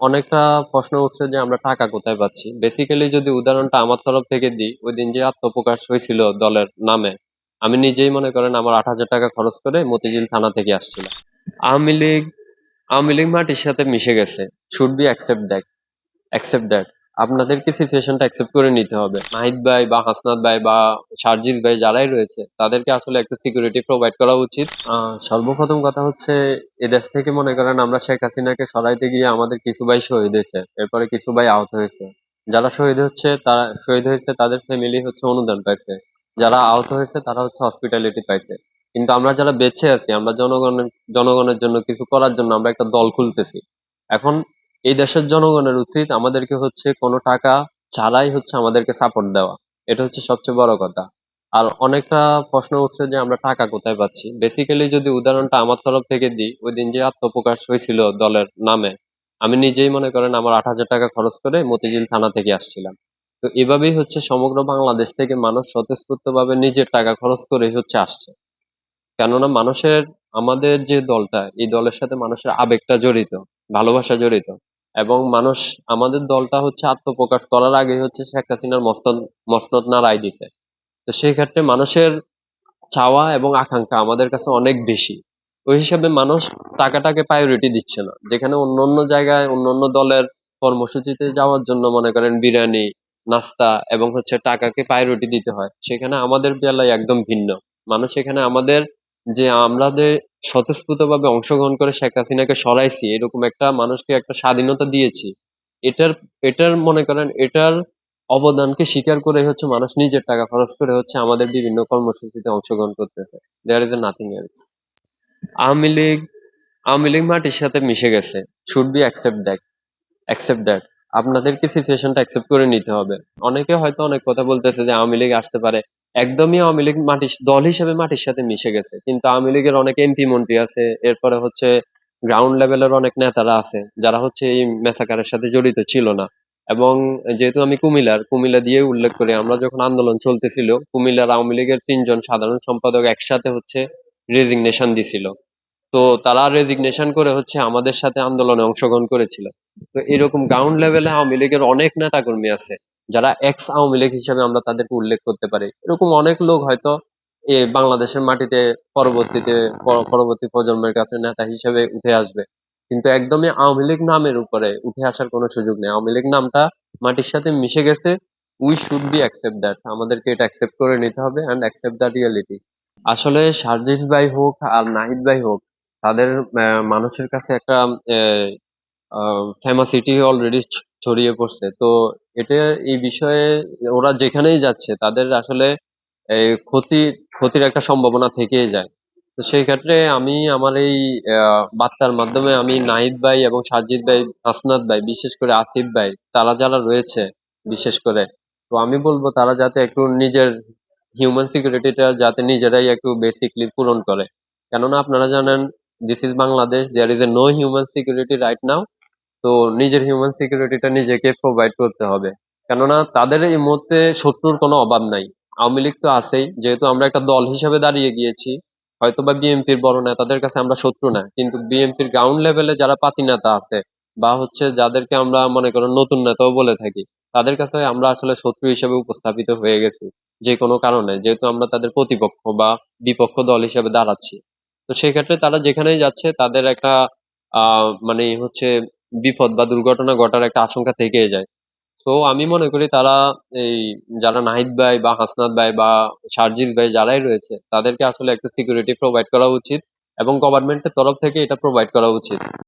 অনেকটা প্রশ্ন উঠছে যে আমরা টাকা কোথায় পাচ্ছি। বেসিক্যালি যদি উদাহরণটা আমার তরফ থেকে দিই, ওই দিন যে আত্মপ্রকাশ হয়েছিল দলের নামে, আমি নিজেই মনে করেন আমার ৮,০০০ টাকা খরচ করে মতিঝিল থানা থেকে আসছিলাম। আওয়ামী লীগ আওয়ামী লীগ মাটির সাথে মিশে গেছে। Should be accept that. আপনাদেরকে সিচুয়েশনটা অ্যাকসেপ্ট করে নিতে হবে। নাহিদ ভাই বা হাসনাত ভাই বা সার্জিস ভাই যারাই রয়েছে তাদেরকে আসলে একটা সিকিউরিটি প্রোভাইড করা উচিত। সর্বপ্রথম কথা হচ্ছে, এদেশ থেকে মনে করেন আমরা শেখ হাসিনাকে সরাইতে গিয়ে আমাদের কিছু ভাই শহীদ হয়েছে, এরপরে কিছু ভাই আহত হয়েছে। যারা শহীদ হয়েছে তাদের ফ্যামিলি হচ্ছে অনুদান পাইছে, যারা আহত হয়েছে তারা হচ্ছে হসপিটালিটি পাইছে। কিন্তু আমরা যারা বেঁচে আছি, আমরা জনগণের জন্য কিছু করার জন্য আমরা একটা দল খুলতেছি। এখন এই দেশের জনগণের উচিত আমাদেরকে হচ্ছে কোনো টাকা ছাড়াই হচ্ছে আমাদেরকে সাপোর্ট দেওয়া। এটা হচ্ছে সবচেয়ে বড় কথা। আর অনেকটা প্রশ্ন উঠছে যে আমরা টাকা কোথায় পাচ্ছি। বেসিক্যালি যদি উদাহরণটা আমার তরফ থেকে দিই, ওই দিন যে আত্মপ্রকাশ হয়েছিল দলের নামে, আমি নিজেই মনে করেন আমার ৮,০০০ টাকা খরচ করে মতিঝিল থানা থেকে আসছিলাম। তো এভাবেই হচ্ছে সমগ্র বাংলাদেশ থেকে মানুষ স্বতঃস্ফূর্ত ভাবে নিজের টাকা খরচ করে হচ্ছে আসছে। কেননা আমাদের যে দলটা, এই দলের সাথে মানুষের আবেগটা জড়িত, ভালোবাসা জড়িত। এবং আমাদের দলটা হচ্ছে আত্মপ্রকাশ করার আগে হচ্ছে শেখ হাসিনার মসনদ মসনদ নাড়াই দিতে। তো সেই ক্ষেত্রে মানুষের চাওয়া এবং আকাঙ্ক্ষা আমাদের কাছে অনেক বেশি। ওই হিসাবে মানুষ টাকাটাকে প্রায়োরিটি দিচ্ছে না। যেখানে অন্য অন্য জায়গায় অন্য অন্য দলের কর্মসূচিতে যাওয়ার জন্য মনে করেন বিরিয়ানি, নাস্তা এবং হচ্ছে টাকাকে প্রায়োরিটি দিতে হয়, সেখানে আমাদের বেলায় একদম ভিন্ন। মানুষ এখানে আমরা যে স্বতঃস্ফূর্তভাবে অংশগ্রহণ করে শেখ হাসিনাকে সরাইছি, এরকম একটা মানুষকে একটা স্বাধীনতা দিয়েছি, এটার এটার মনে করেন এটার অবদানকে স্বীকার করে হচ্ছে মানুষ নিজের টাকা খরচ করে হচ্ছে আমাদের বিভিন্ন কর্মসূচিতে অংশগ্রহণ করতেছে। There is nothing else. Awami League Awami League মাটির সাথে মিশে গেছে। Should be accept that. আপনাদেরকে সিচুয়েশনটা অ্যাকসেপ্ট করে নিতে হবে। অনেকে হয়তো অনেক কথা বলতেছে যে আওয়ামী লীগ আসতে পারে। একদমই আওয়ামী লীগ দল হিসেবে মাটির সাথে মিশে গেছে, কিন্তু আওয়ামী লীগের অনেক এমপি মন্ত্রী আছে, এরপরে হচ্ছে গ্রাউন্ড লেভেলের অনেক নেতারা আছে যারা হচ্ছে এই মেসাকারের সাথে জড়িত ছিল না। এবং যেহেতু আমি কুমিল্লা দিয়ে উল্লেখ করি, আমরা যখন আন্দোলন চলতেছিল, কুমিল্লার আওয়ামী লীগের ৩ জন সাধারণ সম্পাদক একসাথে হচ্ছে রেজিগনেশন দিছিল। তো তারা রেজিগনেশন করে হচ্ছে আমাদের সাথে আন্দোলনে অংশগ্রহণ করেছিল। তো এরকম গ্রাউন্ড লেভেলে আওয়ামী লীগের অনেক নেতাকর্মী আছে যারা এক্স আওয়ামী লীগ হিসেবে আমরা তাদেরকে উল্লেখ করতে পারি। এরকম অনেক লোক হয়তো বাংলাদেশের মাটিতে পরবর্তী প্রজন্মের কাছে নেতা হিসেবে উঠে আসবে। কিন্তু একদমই আওয়ামী লীগ নামের উপরে উঠে আসার কোনো সুযোগ নেই। আওয়ামী লীগ নামটা মাটির সাথে মিশে গেছে। We should be accept that. আমাদেরকে এটা অ্যাকসেপ্ট করে নিতে হবে অ্যান্ড অ্যাকসেপ্ট দ্য রিয়েলিটি। আসলে সার্জিস ভাই হোক আর নাহিদ ভাই হোক, তাদের মানুষের কাছে একটা ফেমাসিটি অলরেডি ছড়িয়ে পড়ছে। তো এটা এই বিষয়ে ওরা যেখানেই যাচ্ছে তাদের আসলে এই ক্ষতির একটা সম্ভাবনা থেকেই যায়। তো সেই ক্ষেত্রে আমি আমার এই বার্তার মাধ্যমে আমি নাহিদ ভাই এবং সাজিদ ভাই, হাসনাত ভাই, বিশেষ করে আসিফ ভাই, তারা যারা রয়েছে বিশেষ করে, তো আমি বলবো তারা যাতে একটু নিজের হিউম্যান সিকিউরিটিটা যাতে নিজেরাই একটু বেসিকলি পূরণ করে। কেননা আপনারা জানেন, this is Bangladesh, there is a no human security right now. তো নিজের হিউম্যান সিকিউরিটিটা নিজেকে প্রোভাইড করতে হবে। কেননা তাদের এই মুহূর্তে শত্রুর কোনো অভাব নাই। আওয়ামী লীগ তো আছেই, যেহেতু আমরা একটা দল হিসেবে দাঁড়িয়ে গিয়েছি। হয়তোবা বিএনপির বড় নেতাদের কাছে আমরা শত্রু না, কিন্তু বিএনপির গ্রাউন্ড লেভেলে যারা পাতি নেতা আছে বা হচ্ছে যাদেরকে আমরা মনে করেন নতুন নেতাও বলে থাকি, তাদের কাছে আমরা আসলে শত্রু হিসেবে উপস্থাপিত হয়ে গেছি। যে কোনো কারণে, যেহেতু আমরা তাদের প্রতিপক্ষ বা বিপক্ষ দল হিসেবে দাঁড়াচ্ছি। তো সেক্ষেত্রে তারা যেখানেই যাচ্ছে তাদের একটা মানে হচ্ছে বিপদ বা দুর্ঘটনা ঘটার একটা আশঙ্কা থেকেই যায়। তো আমি মনে করি তারা এই যারা নাহিদ ভাই বা হাসনাত ভাই বা সার্জিস ভাই যারাই রয়েছে তাদেরকে আসলে একটা সিকিউরিটি প্রোভাইড করা উচিত এবং গভর্নমেন্টের তরফ থেকে এটা প্রোভাইড করা উচিত।